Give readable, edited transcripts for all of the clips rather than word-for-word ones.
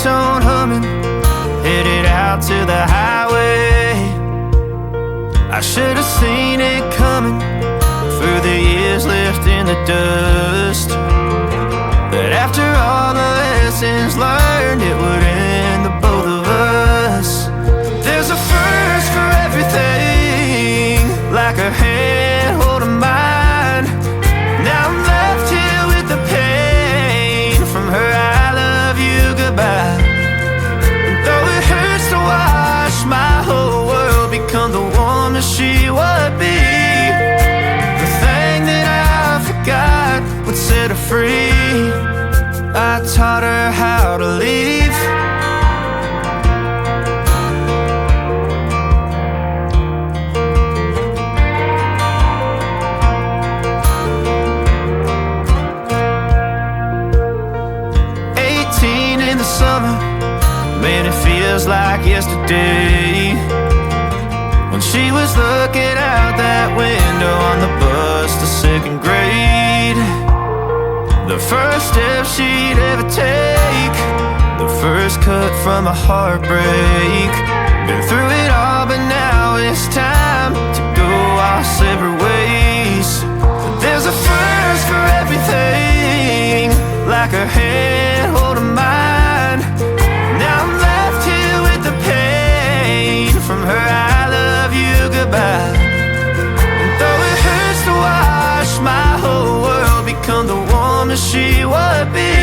two-tone humming, headed out to the highway. I should have seen it coming through the years left in the dust, that after all the lessons learned, it would end the both of us. There's a first for everything, like her hand holding mine. Now I'm left here with the pain from her I love you goodbye. And though it hurts to watch my whole world become the woman she would be, the thing that I forgot would set her free. I taught her how to leave. Summer, man, it feels like yesterday, when she was looking out that window on the bus to second grade. The first step she'd ever take, the first cut from a heartbreak. Been through it all, but now it's time to go our separate ways. There's a first for everything, like her hand holding mine. Now I'm left here with the pain from her I love you goodbye. And though it hurts to watch my whole world become the woman she would be,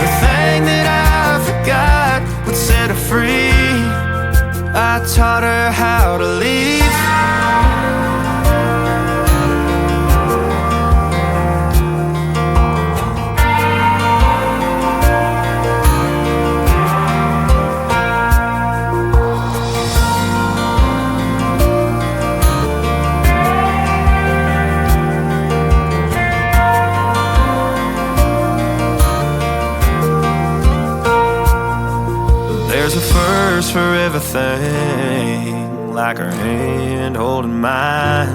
the thing that I forgot would set her free. I taught her how to leave. There's a first for everything, like her hand holding mine.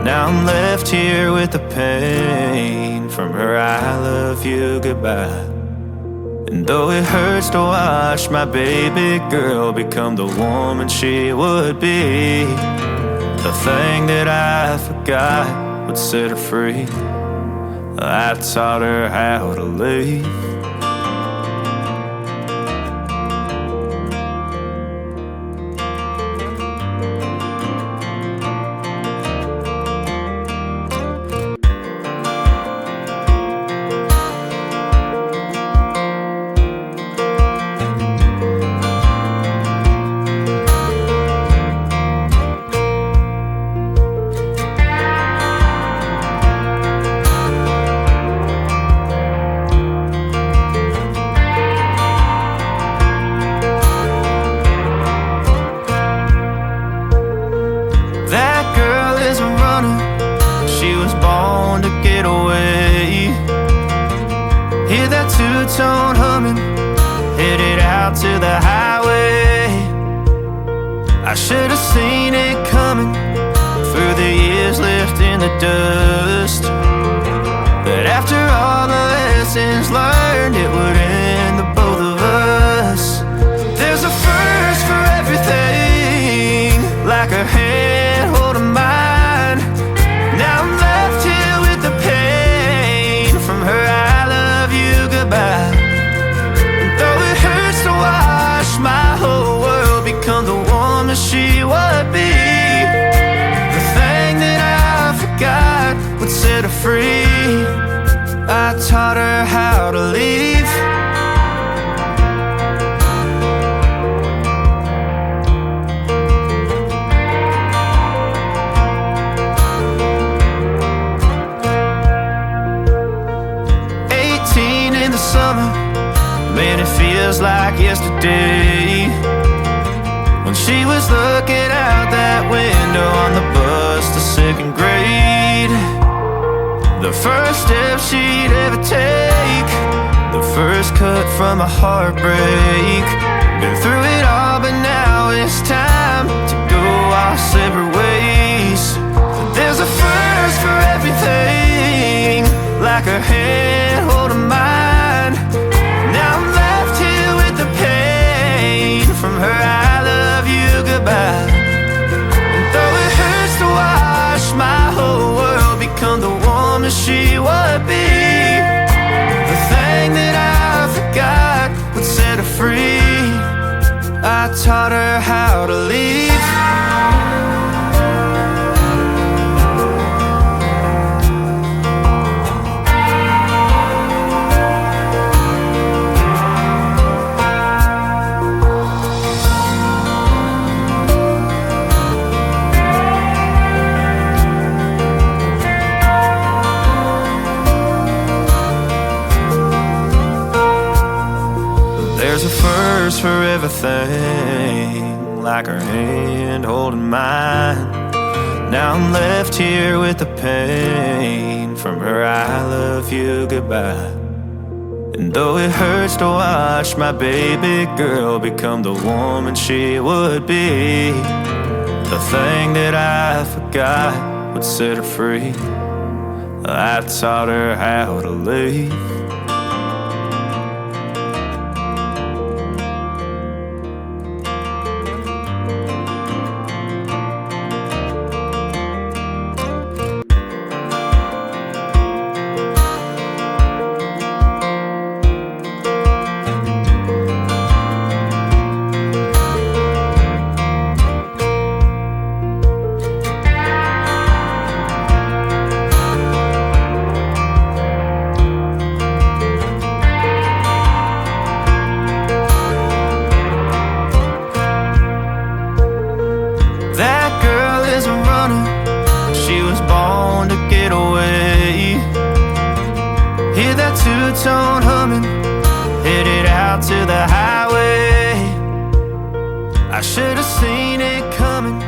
Now I'm left here with the pain from her I love you goodbye. And though it hurts to watch my baby girl become the woman she would be, the thing that I forgot would set her free. I taught her how to leave. Hear that two-tone humming, headed out to the highway. I should have seen it coming through the years left in the dust, that after all the lessons learned, it would end the both of us. There's a first for everything, like her hand holding mine. Now I'm left here with the pain from her I love you goodbye. And though it hurts to watch my whole world become the woman she would be, the thing that I forgot would set her free. I taught her how to leave. Summer, man, it feels like yesterday, when she was looking out that window on the bus to second grade. The first step she'd ever take, the first cut from a heartbreak. Been through it all, but now it's time to go our separate ways. There's a first for everything, like her hand holding mine. Now I'm left here that she would be. The thing that I forgot would set her free. I taught her how to leave. There's a first for everything, like her hand holding mine. Now I'm left here with the pain from her I love you goodbye. And though it hurts to watch my baby girl become the woman she would be, the thing that I forgot would set her free. I taught her how to leave. That girl is a runner, she was born to get away. Hear that two-tone humming, headed out to the highway. I should have seen it coming,